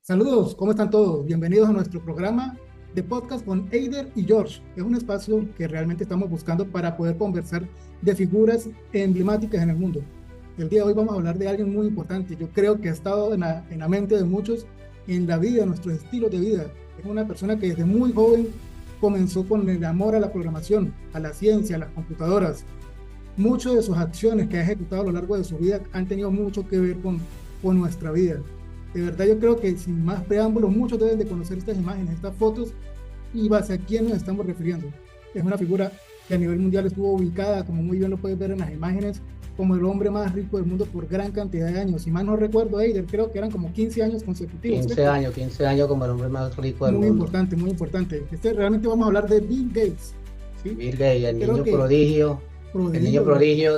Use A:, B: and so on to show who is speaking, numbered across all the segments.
A: Saludos, ¿cómo están todos? Bienvenidos a nuestro programa de podcast con Eider y George. Es un espacio que realmente estamos buscando para poder conversar de figuras emblemáticas en el mundo. El día de hoy vamos a hablar de alguien muy importante. Yo creo que ha estado en la mente de muchos en la vida, en nuestros estilos de vida. Es una persona que desde muy joven comenzó con el amor a la programación, a la ciencia, a las computadoras. Muchas de sus acciones que ha ejecutado a lo largo de su vida han tenido mucho que ver con nuestra vida. De verdad yo creo que sin más preámbulos, muchos deben de conocer estas imágenes, estas fotos y base a quién nos estamos refiriendo. Es una figura que a nivel mundial estuvo ubicada, como muy bien lo puedes ver en las imágenes, como el hombre más rico del mundo por gran cantidad de años. Si mal no recuerdo, Eider, creo que eran como 15 años consecutivos,
B: 15
A: ¿cierto?
B: años, 15 años como el hombre más rico del
A: Muy
B: mundo.
A: importante, muy importante. Realmente vamos a hablar de Bill Gates, ¿sí?
B: Bill Gates, el
A: Creo
B: niño
A: que
B: prodigio, el niño
A: prodigio,
B: prodigio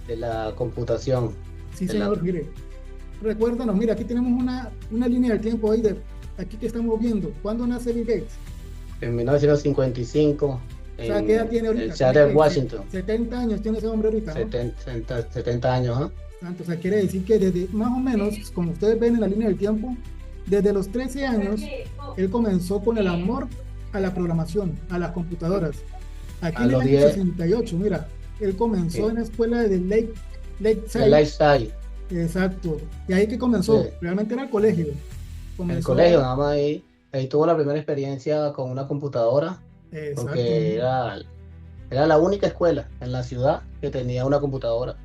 B: de la computación.
A: sí
B: de la-
A: señor, mire, recuérdanos, mira, aquí tenemos una línea del tiempo, Eider, aquí que estamos viendo, ¿cuándo nace Bill Gates?
B: en 1955,
A: O sea, ¿qué edad tiene
B: en
A: ahorita?
B: Seattle, Washington.
A: 70 años tiene ese hombre ahorita, ¿no?
B: 70 años, ¿ah?
A: O sea, quiere decir que desde más o menos, como ustedes ven en la línea del tiempo, desde los 13 años, él comenzó con el amor a la programación, a las computadoras. Aquí
B: A
A: en el
B: los
A: año
B: 10,
A: 68, mira, él comenzó en la escuela de
B: el
A: Lakeside,
B: lifestyle,
A: exacto. Y ahí que comenzó,
B: sí,
A: realmente era el colegio.
B: en el
A: Comenzó,
B: colegio, nada más ahí tuvo la primera experiencia con una computadora,
A: exacto,
B: porque era la única escuela en la ciudad que tenía una computadora.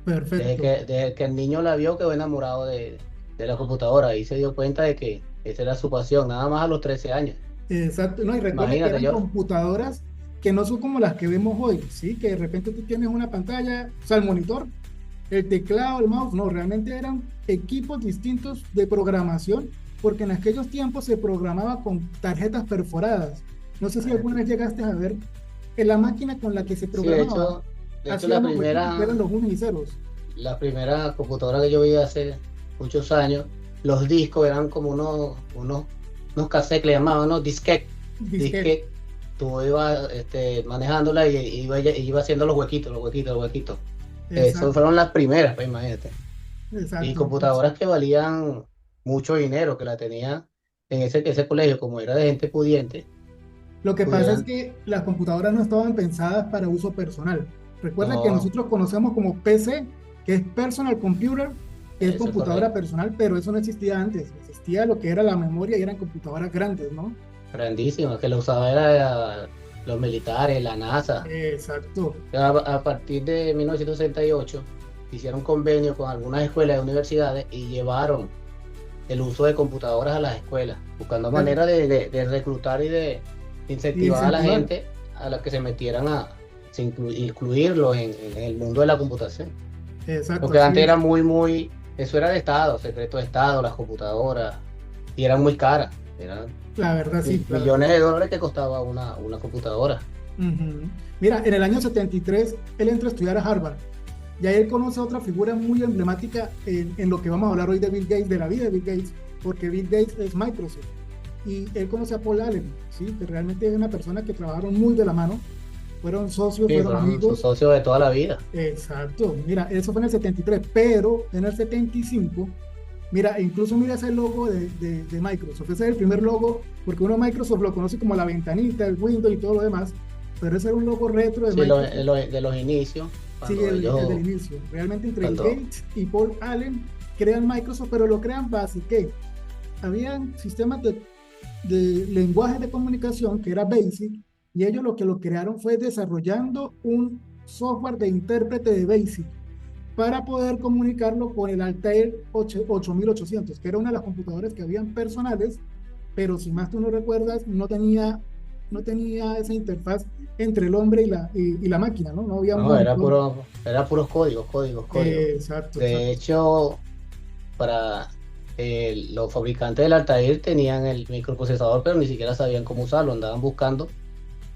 B: Desde
A: perfecto.
B: que, desde que el niño la vio, quedó enamorado de la computadora y se dio cuenta de que esa era su pasión, nada más a los 13 años.
A: Exacto, no, y recuerda que
B: Imagínate,
A: eran
B: George.
A: computadoras que no son como las que vemos hoy, ¿sí? Que de repente tú tienes una pantalla, o sea, el monitor, el teclado, el mouse, no, realmente eran equipos distintos de programación, porque en aquellos tiempos se programaba con tarjetas perforadas. No sé si alguna vez llegaste a ver en la máquina con la que se
B: Sí, de
A: programaba,
B: hecho, de hecho
A: hacían los huequitos que eran los unos y ceros.
B: la primera computadora que yo vi hace muchos años, los discos eran como unos cassettes que le llamaban, ¿no? Disquete.
A: Disquete,
B: Disquete. Tú ibas manejándola y iba haciendo los huequitos, los huequitos, los huequitos. Esas
A: exacto,
B: fueron las primeras, pues imagínate. Y
A: exacto.
B: computadoras que valían mucho dinero, que la tenían en ese colegio, como era de gente pudiente,
A: Lo que pasa es
B: pudieran,
A: que las computadoras no estaban pensadas para uso personal. Recuerda que
B: no,
A: nosotros conocemos como PC, que es Personal Computer, que es
B: eso es
A: computadora
B: correcto,
A: personal, pero eso no existía antes. Existía lo que era la memoria y eran computadoras grandes, ¿no?
B: grandísimo, que lo usaba era los militares, la NASA.
A: Exacto.
B: A partir de 1968 hicieron convenio con algunas escuelas y universidades y llevaron el uso de computadoras a las escuelas, buscando
A: Al-
B: manera de reclutar y de
A: Y
B: incentivar a la
A: incentivar.
B: gente a la que se metieran incluirlos en el mundo de la computación.
A: Exacto,
B: Porque
A: así
B: antes era
A: es.
B: eso era de Estado, secreto de Estado, las computadoras, y eran muy caras, eran
A: La verdad, sí, claro.
B: millones de dólares que costaba una computadora.
A: Ujú. Mira, en el año 73, él entra a estudiar a Harvard. Y ahí él conoce a otra figura muy emblemática en lo que vamos a hablar hoy de Bill Gates, de la vida de Bill Gates, porque Bill Gates es Microsoft. Y él conoce a Paul Allen, ¿sí? Que realmente es una persona que trabajaron muy de la mano, fueron socios,
B: Sí,
A: fueron
B: fueron sus
A: amigos.
B: socios de toda la vida.
A: Exacto, mira, eso fue en el 73, pero en el 75, mira, incluso mira ese logo de Microsoft, ese es el primer logo, porque uno Microsoft lo conoce como la ventanita, el Windows y todo lo demás, pero ese era un logo retro de
B: Sí,
A: Microsoft.
B: de los inicios,
A: Sí,
B: cuando
A: el del
B: ellos,
A: inicio. Realmente entre el
B: cuando,
A: Gates y Paul Allen crean Microsoft, pero lo crean base que habían sistemas de lenguaje de comunicación que era BASIC, y ellos lo crearon fue desarrollando un software de intérprete de BASIC para poder comunicarlo con el Altair 8800, que era una de las computadoras que habían personales, pero si más tú no recuerdas, no tenía esa interfaz entre el hombre y la máquina, ¿no? No había un
B: no,
A: monitor.
B: era puros códigos, códigos, códigos.
A: Exacto,
B: De
A: exacto.
B: hecho, para los fabricantes del Altair tenían el microprocesador, pero ni siquiera sabían cómo usarlo, andaban buscando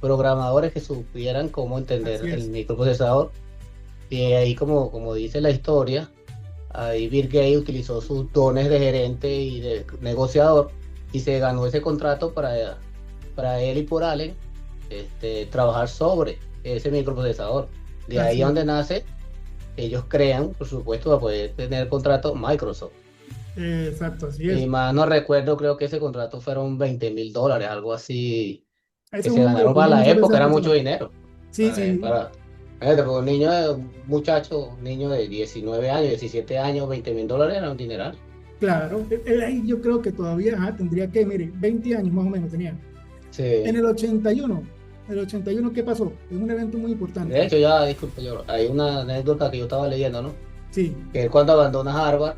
B: programadores que supieran cómo entender
A: Así
B: el
A: es.
B: microprocesador. Y ahí, como dice la historia, ahí Bill Gates utilizó sus dones de gerente y de negociador y se ganó ese contrato para él y por Allen trabajar sobre ese microprocesador. De ahí
A: Así
B: es
A: es.
B: donde nace, ellos crean, por supuesto, para poder tener contrato Microsoft.
A: Exacto, así
B: Y
A: es.
B: más no recuerdo, creo que ese contrato fueron $20,000, algo así,
A: Ese
B: que
A: es
B: se
A: un número
B: ganaron
A: que
B: para
A: uno
B: la
A: muchas veces
B: época, era
A: escucha.
B: mucho dinero.
A: Sí, sí,
B: Fíjate, porque un niño, un muchacho, un niño de 19 años, 17 años, $20,000 era un dineral.
A: claro. Él ahí yo creo que todavía tendría que, mire, 20 años más o menos tenía. En
B: Sí.
A: el 81, ¿qué pasó? Es un evento muy importante.
B: De hecho, ya, disculpe, hay una anécdota que yo estaba leyendo, ¿no?
A: Sí,
B: Que él cuando abandona Harvard,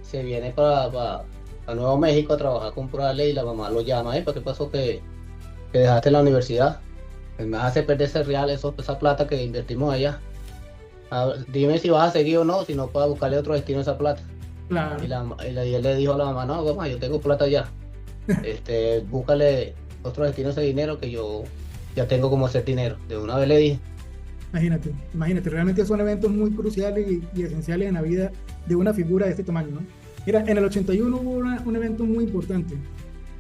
B: se viene para Nuevo México a trabajar con Prale y la mamá lo llama, ¿para qué pasó que dejaste la universidad? Pues me hace perder ese real, esa plata que invertimos allá. Dime si vas a seguir o no, si no para buscarle otro destino a esa plata.
A: claro.
B: Y él le dijo a la mamá, no, mamá, yo tengo plata ya. Búscale otro destino a ese dinero que yo ya tengo como ese dinero. De una vez le dije.
A: Imagínate, realmente son eventos muy cruciales y esenciales en la vida de una figura de este tamaño, ¿no? Mira, en el 81 hubo un evento muy importante,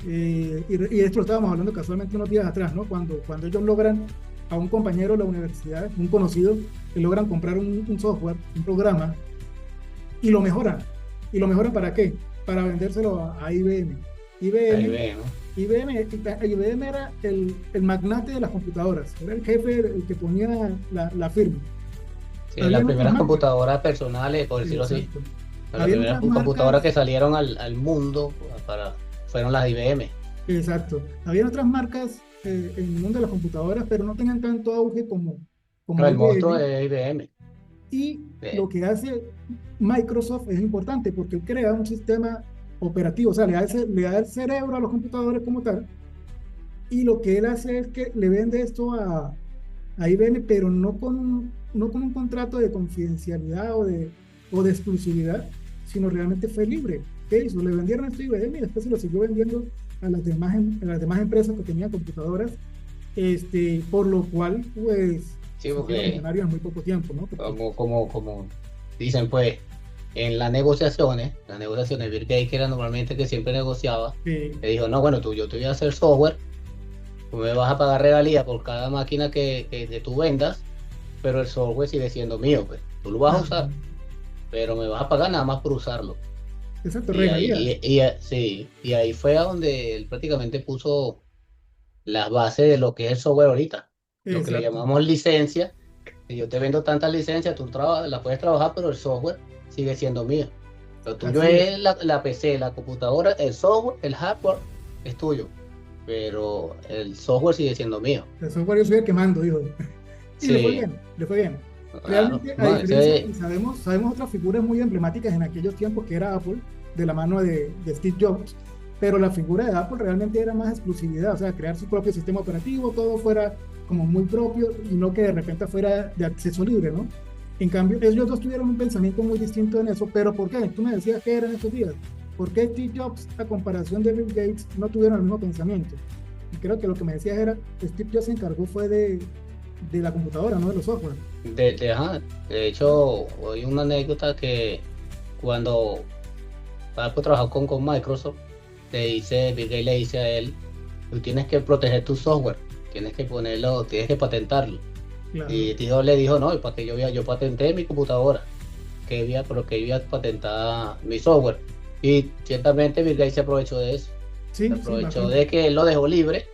A: y esto lo estábamos hablando casualmente unos días atrás, ¿no? Cuando ellos logran a un compañero de la universidad, un conocido, que logran comprar un software, un programa, y lo mejoran. ¿Y lo mejoran para qué? Para vendérselo a IBM.
B: Ahí
A: IBM
B: ve, ¿no?
A: IBM era el magnate de las computadoras, era el jefe, el que ponía la firma.
B: Sí, las
A: Habían otras
B: primeras
A: marcas,
B: computadoras personales, por decirlo así.
A: exacto.
B: Las
A: Habían
B: primeras
A: otras
B: computadoras
A: marcas,
B: que salieron al mundo fueron las IBM.
A: exacto. Habían otras marcas en el mundo de las computadoras, pero no tenían tanto auge como
B: No, el monstruo
A: IBM.
B: de IBM.
A: Y
B: Eh,
A: lo que hace Microsoft es importante porque él crea un sistema operativo, o sea, le da el cerebro a los computadores como tal. Y lo que él hace es que le vende esto a IBM, pero no con un contrato de confidencialidad o de exclusividad, sino realmente fue libre. ¿Qué hizo? Le vendieron esto a IBM y después se lo siguió vendiendo a las demás empresas que tenían computadoras, por lo cual, pues,
B: sí,
A: se hicieron
B: porque
A: millonarios en muy poco tiempo, ¿no? Porque,
B: como dicen, pues, en las negociaciones, Bill Gates, que era normalmente que siempre negociaba,
A: eh,
B: le dijo, no, bueno, yo te voy a hacer software, tú me vas a pagar regalía por cada máquina que tú vendas, pero el software sigue siendo mío, pues. Tú lo vas a
A: ah,
B: usar, pero me vas a pagar nada más por usarlo.
A: exacto,
B: Y ahí,
A: regalías.
B: sí, y ahí fue a donde él prácticamente puso las bases de lo que es el software ahorita, lo que le
A: Exacto.
B: llamamos licencia. Si yo te vendo tantas licencias, tú la puedes trabajar, pero el software sigue siendo mío. Lo tuyo
A: Así es.
B: es la PC, la computadora, el software, el hardware es tuyo, pero el software sigue siendo mío.
A: El software yo soy el que mando, dijo. Y le fue
B: Sí,
A: bien, le fue bien.
B: claro.
A: Realmente, a
B: No,
A: diferencia, y sabemos otras figuras muy emblemáticas en aquellos tiempos que era Apple, de la mano de Steve Jobs, pero la figura de Apple realmente era más exclusividad, o sea, crear su propio sistema operativo, todo fuera como muy propio y no que de repente fuera de acceso libre, ¿no? En cambio, ellos dos tuvieron un pensamiento muy distinto en eso, pero ¿por qué? Tú me decías que eran estos días. ¿Por qué Steve Jobs, a comparación de Bill Gates, no tuvieron el mismo pensamiento? Y creo que lo que me decías era, Steve Jobs se encargó fue de la computadora, no de los software.
B: de hecho, hay una anécdota que cuando Apple trabajó con Microsoft, Bill Gates le dice a él, tú tienes que proteger tu software, tienes que ponerlo, tienes que patentarlo.
A: Claro.
B: Y tío le dijo, no, para que yo patenté mi computadora, pero que iba a patentar mi software. Y ciertamente Bill Gates se aprovechó de eso, se
A: Sí, sí,
B: aprovechó
A: bastante.
B: de que él lo dejó libre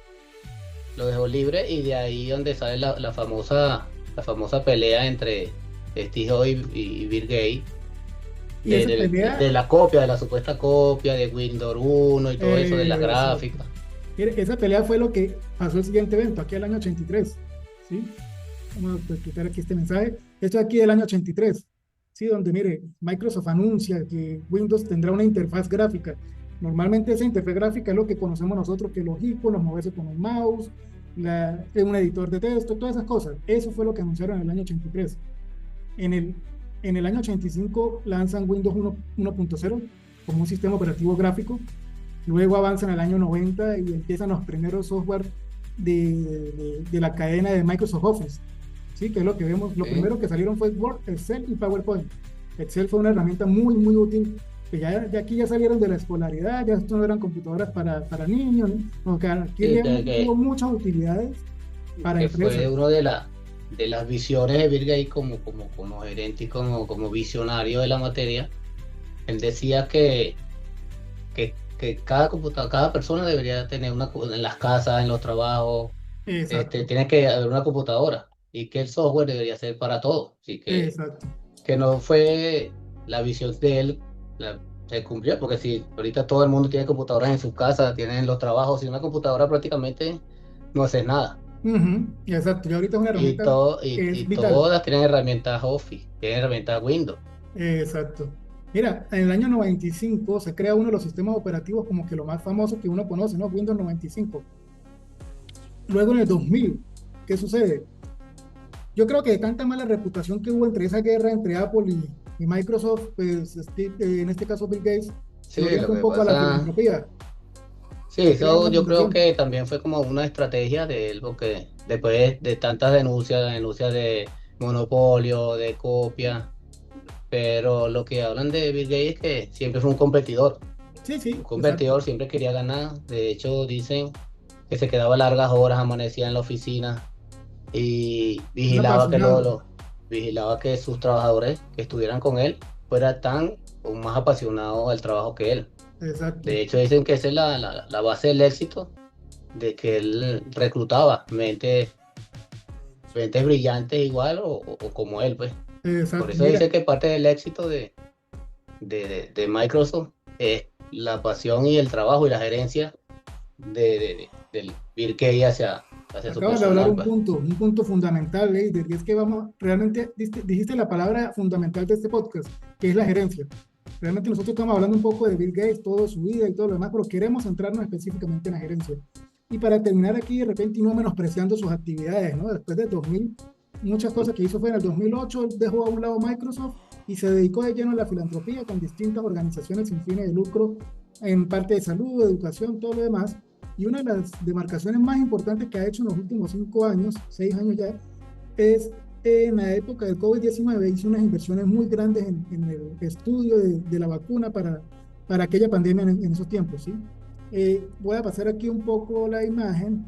B: y de ahí donde sale la famosa pelea entre Steve Jobs y Bill Gates,
A: Y esa pelea,
B: de la copia, de la supuesta copia de Windows 1 y todo eso de la
A: exacto.
B: gráfica.
A: Mire, esa pelea fue lo que pasó el siguiente evento, aquí el año 83, ¿sí? Vamos a explicar aquí este mensaje. Esto es aquí del año 83, ¿sí? Donde, mire, Microsoft anuncia que Windows tendrá una interfaz gráfica. Normalmente esa interfaz gráfica es lo que conocemos nosotros, que los iconos, moverse con el mouse, un editor de texto, todas esas cosas. Eso fue lo que anunciaron en el año 83. En el, en el año 85 lanzan Windows 1.0 como un sistema operativo gráfico. Luego avanzan al año 90 y empiezan los primeros software de la cadena de Microsoft Office. ¿Sí? Que es lo que vemos. Lo
B: ¿Sí?
A: primero que salieron fue Word, Excel y PowerPoint. Excel fue una herramienta muy, muy útil. Que ya aquí ya salieron de la escolaridad, ya esto no eran computadoras para niños, ¿no? No, que aquí
B: Sí,
A: realmente tuvo muchas utilidades para
B: que
A: empresas.
B: fue uno de las visiones de Bill Gates como gerente y como visionario de la materia, Él decía que cada persona debería tener en las casas, en los trabajos,
A: Exacto,
B: tiene que haber una computadora y que el software debería ser para todo. Así
A: exacto.
B: que no fue la visión de él, se cumplió, porque si ahorita todo el mundo tiene computadoras en sus casas, tienen los trabajos, y una computadora prácticamente no haces nada.
A: Ujú, exacto. Y ahorita es una herramienta que es
B: Y
A: vital.
B: todas tienen herramientas Office, tienen herramientas Windows.
A: Exacto. Mira, en el año 95 se crea uno de los sistemas operativos como que lo más famoso que uno conoce, ¿no? Windows 95. Luego en el 2000, ¿qué sucede? Yo creo que de tanta mala reputación que hubo entre esa guerra entre Apple y Microsoft, pues en este caso Bill Gates se
B: Sí, lo
A: orienta un
B: que
A: poco a la
B: pasa,
A: filantropía.
B: sí,
A: Se crea
B: eso
A: una
B: yo creo
A: fundación.
B: que también fue como una estrategia de él, porque después de tantas denuncias, denuncias de monopolio, de copia, pero lo que hablan de Bill Gates es que siempre fue un competidor.
A: Sí,
B: Un
A: sí, exacto.
B: competidor siempre quería ganar. De hecho, dicen que se quedaba largas horas, amanecía en la oficina y
A: Un apasionado.
B: vigilaba que sus trabajadores que estuvieran con él fueran tan o más apasionados al trabajo que él.
A: Exacto.
B: De hecho, dicen que esa es la base del éxito, de que él reclutaba mentes brillantes igual o como él, pues. Por
A: Exacto.
B: eso
A: Mira,
B: dice que parte del éxito de Microsoft es la pasión y el trabajo y la gerencia del Bill Gates hacia su
A: acabas de hablar
B: personal, pues.
A: un punto fundamental, Leider, y es que vamos, realmente dijiste la palabra fundamental de este podcast, que es la gerencia. Realmente nosotros estamos hablando un poco de Bill Gates, toda su vida y todo lo demás, pero queremos centrarnos específicamente en la gerencia. Y para terminar aquí, de repente, y no menospreciando sus actividades, ¿no? Después del 2000, muchas cosas que hizo fue en el 2008, él dejó a un lado Microsoft y se dedicó de lleno a la filantropía con distintas organizaciones sin fines de lucro en parte de salud, educación, todo lo demás. Y una de las demarcaciones más importantes que ha hecho en los últimos 5 años, 6 años ya, es en la época del COVID-19 hizo unas inversiones muy grandes en el estudio de la vacuna para aquella pandemia en esos tiempos, ¿sí? Voy a pasar aquí un poco la imagen.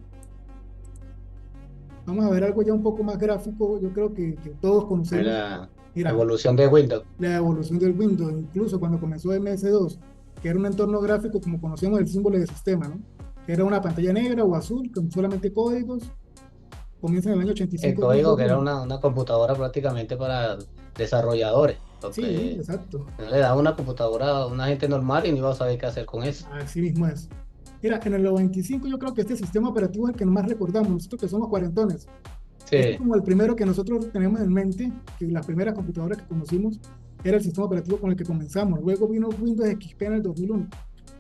A: Vamos a ver algo ya un poco más gráfico. Yo creo que todos conocemos.
B: La
A: Mira,
B: evolución de Windows.
A: la evolución del Windows, incluso cuando comenzó MS2, que era un entorno gráfico como conocíamos el símbolo de sistema, ¿no? Que era una pantalla negra o azul con solamente códigos. Comienza en el año
B: El
A: 85
B: código
A: Windows
B: que era
A: 1.
B: una computadora prácticamente para desarrolladores,
A: Sí,
B: porque
A: exacto.
B: no le daba una computadora a una gente normal y no iba a saber qué hacer con eso.
A: Así mismo es. Mira, en el 95 yo creo que este sistema operativo es el que más recordamos, nosotros que somos cuarentones. Este es
B: Sí,
A: como el primero que nosotros tenemos en mente, que las primeras computadoras que conocimos era el sistema operativo con el que comenzamos. Luego vino Windows XP en el 2001.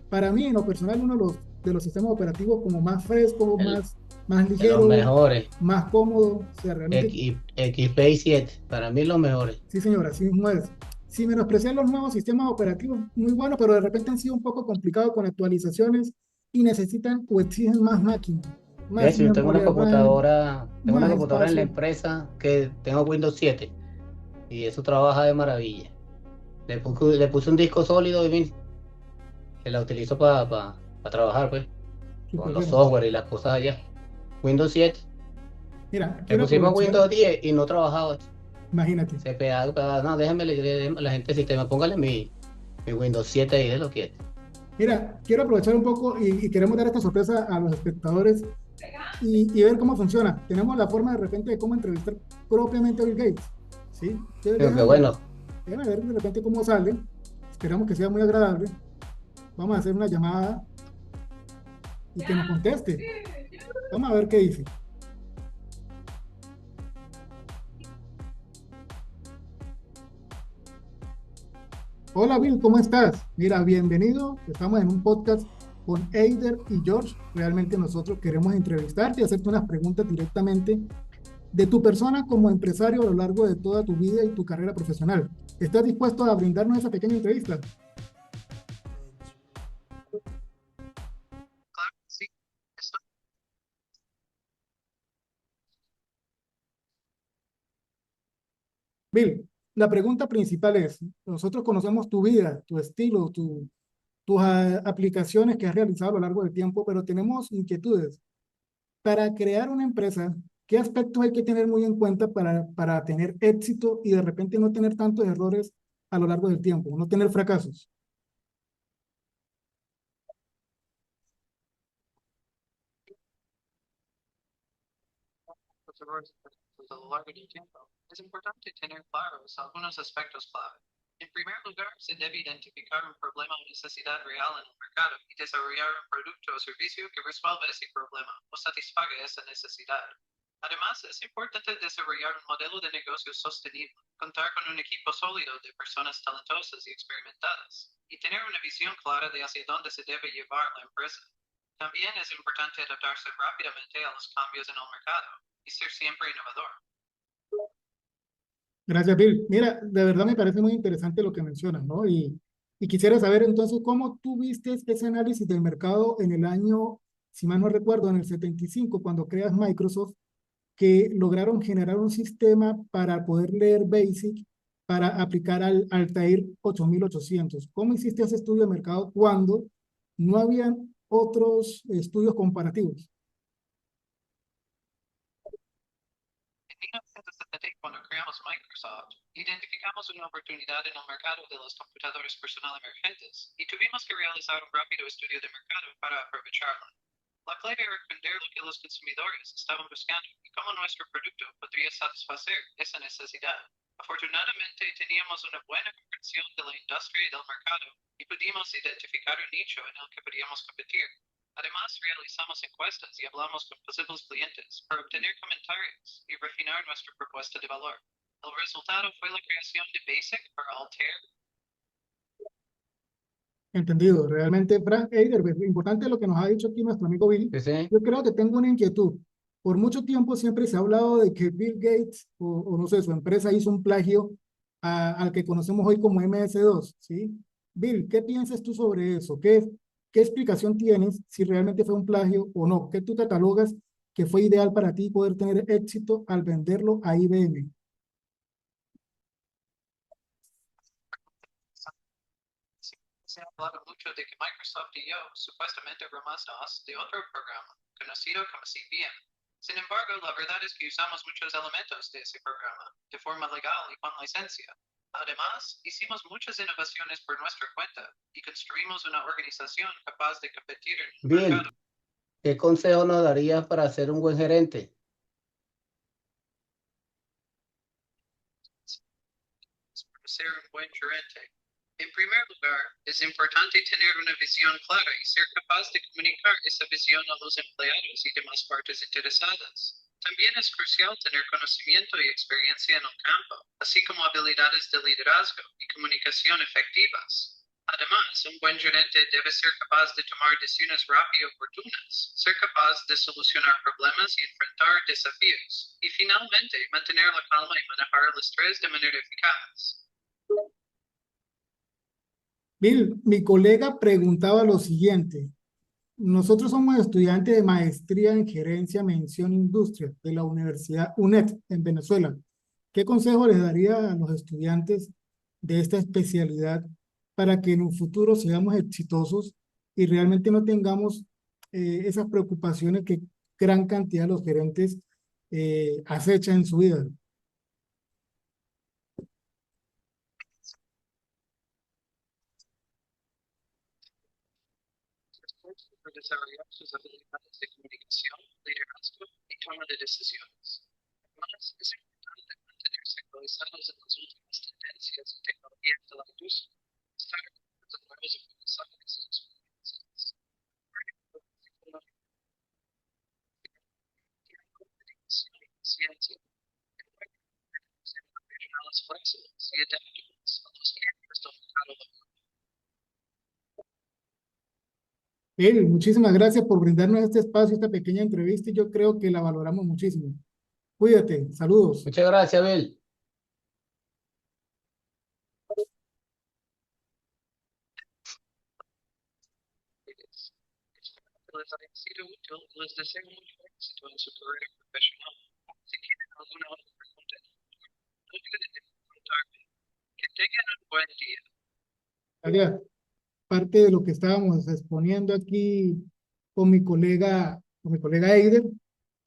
A: Para mí, en lo personal, uno de los sistemas operativos como más fresco,
B: el,
A: más
B: de los
A: ligero,
B: mejores.
A: más cómodo. O sea, realmente,
B: XP7, para mí los mejores.
A: sí, señora, así mismo es. Sin menospreciar los nuevos sistemas operativos, muy buenos, pero de repente han sido un poco complicados con actualizaciones y necesitan o exigen más máquina,
B: De
A: más
B: hecho, yo
A: memoria RAM,
B: tengo una
A: más
B: computadora en la
A: espacio.
B: empresa que tengo Windows 7 y eso trabaja de maravilla. Le puse un disco sólido y mira, que la utilizo para trabajar, pues, con
A: Súper
B: los
A: bien.
B: software y las cosas allá. Windows 7.
A: Mira,
B: Le
A: quiero
B: pusimos
A: aprovechar,
B: Windows 10 y no trabajaba.
A: imagínate.
B: Se pegaba, no, déjame la gente del sistema, póngale mi Windows 7 ahí de lo que.
A: Mira, quiero aprovechar un poco y queremos dar esta sorpresa a los espectadores y ver cómo funciona. Tenemos la forma de repente de cómo entrevistar propiamente a Bill Gates. ¿Sí? Entonces,
B: Digo que
A: déjame ver,
B: bueno,
A: déjame ver de repente cómo sale. Esperamos que sea muy agradable. Vamos a hacer una llamada y que nos conteste. Vamos a ver qué dice. Hola Bill, ¿cómo estás? Mira, bienvenido. Estamos en un podcast con Eider y George. Realmente nosotros queremos entrevistarte y hacerte unas preguntas directamente de tu persona como empresario a lo largo de toda tu vida y tu carrera profesional. ¿Estás dispuesto a brindarnos esa pequeña entrevista?
B: sí, eso.
A: Bill, la pregunta principal es, nosotros conocemos tu vida, tu estilo, tus aplicaciones que has realizado a lo largo del tiempo, pero tenemos inquietudes. Para crear una empresa, ¿qué aspectos hay que tener muy en cuenta para tener éxito y de repente no tener tantos errores a lo largo del tiempo, no tener fracasos.
C: A lo largo del tiempo, es importante tener claros algunos aspectos clave. En primer lugar, se debe identificar un problema o necesidad real en el mercado y desarrollar un producto o servicio que resuelva ese problema o satisfaga esa necesidad. Además, es importante desarrollar un modelo de negocio sostenible, contar con un equipo sólido de personas talentosas y experimentadas, y tener una visión clara de hacia dónde se debe llevar la empresa. También es importante adaptarse rápidamente a los cambios en el mercado y ser siempre innovador.
A: Gracias, Bill. Mira, de verdad me parece muy interesante lo que mencionas, ¿no? Y quisiera saber entonces cómo tú viste ese análisis del mercado en el año, si mal no recuerdo, en el 75, cuando creas Microsoft, que lograron generar un sistema para poder leer BASIC para aplicar al Altair 8800. ¿Cómo hiciste ese estudio de mercado cuando no habían otros estudios comparativos?
C: En 1970, cuando creamos Microsoft, identificamos una oportunidad en el mercado de los computadores personales emergentes y tuvimos que realizar un rápido estudio de mercado para aprovecharlo. La clave era entender lo que los consumidores estaban buscando y cómo nuestro producto podría satisfacer esa necesidad. Afortunadamente, teníamos una buena comprensión de la industria y del mercado y pudimos identificar un nicho en el que podíamos competir. Además, realizamos encuestas y hablamos con posibles clientes para obtener comentarios y refinar nuestra propuesta de valor. El resultado fue la creación de Basic para Altair.
A: Entendido. Realmente, Frank Eider, importante lo que nos ha dicho aquí nuestro amigo Bill.
B: Sí, sí.
A: Yo creo que tengo una inquietud. Por mucho tiempo siempre se ha hablado de que Bill Gates o no sé, su empresa hizo un plagio al que conocemos hoy como MS2, ¿sí? Bill, ¿qué piensas tú sobre eso? ¿Qué explicación tienes si realmente fue un plagio o no? ¿Qué tú catalogas que fue ideal para ti poder tener éxito al venderlo a IBM?
C: Se ha hablado mucho de que Microsoft y yo supuestamente robamos de otro programa, conocido como CPM. Sin embargo, la verdad es que usamos muchos elementos de ese programa, de forma legal y con licencia. Además, hicimos muchas innovaciones por nuestra cuenta y construimos una organización capaz de competir en el mercado.
B: Bill, ¿qué consejo nos darías para ser un buen gerente?
C: Para ser un buen gerente. En primer lugar, es importante tener una visión clara y ser capaz de comunicar esa visión a los empleados y demás partes interesadas. También es crucial tener conocimiento y experiencia en el campo, así como habilidades de liderazgo y comunicación efectivas. Además, un buen gerente debe ser capaz de tomar decisiones rápidas y oportunas, ser capaz de solucionar problemas y enfrentar desafíos, y finalmente mantener la calma y manejar el estrés de manera eficaz.
A: Bill, mi colega preguntaba lo siguiente. Nosotros somos estudiantes de maestría en gerencia, mención industria de la Universidad UNED en Venezuela. ¿Qué consejo les daría a los estudiantes de esta especialidad para que en un futuro seamos exitosos y realmente no tengamos esas preocupaciones que gran cantidad de los gerentes acechan en su vida?
C: Por desarrollar sus habilidades de comunicación, liderazgo y toma de decisiones. Además, es importante mantenerse actualizados en las últimas tendencias y tecnologías de la industria, estar atentos a nuevos aprendizajes y experiencias. Por ejemplo, tecnología, comunicación y ciencia, ser profesionales flexibles y adaptables a los cambios del mercado laboral.
A: Bill, muchísimas gracias por brindarnos este espacio, esta pequeña entrevista y yo creo que la valoramos muchísimo. Cuídate, saludos.
B: Muchas gracias, Bill.
C: Les haya sido útil y les deseo mucho éxito en su carrera profesional. Si tienen alguna otra pregunta, no olviden de preguntarme. Que tengan un buen día.
A: Gracias. Parte de lo que estábamos exponiendo aquí con mi colega Eider,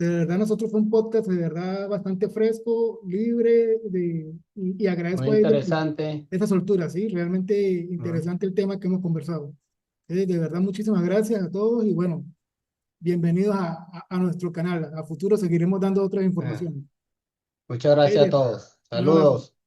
A: De verdad, nosotros fue un podcast de verdad bastante fresco, libre, y
B: Muy
A: agradezco a Eider
B: interesante.
A: esa soltura, ¿sí? Realmente
B: Mm.
A: interesante el tema que hemos conversado. De verdad, muchísimas gracias a todos y bueno, bienvenidos a nuestro canal. A futuro seguiremos dando otras
B: Eh,
A: informaciones.
B: Muchas gracias a
A: Eider,
B: todos.
A: un abrazo.
B: Saludos.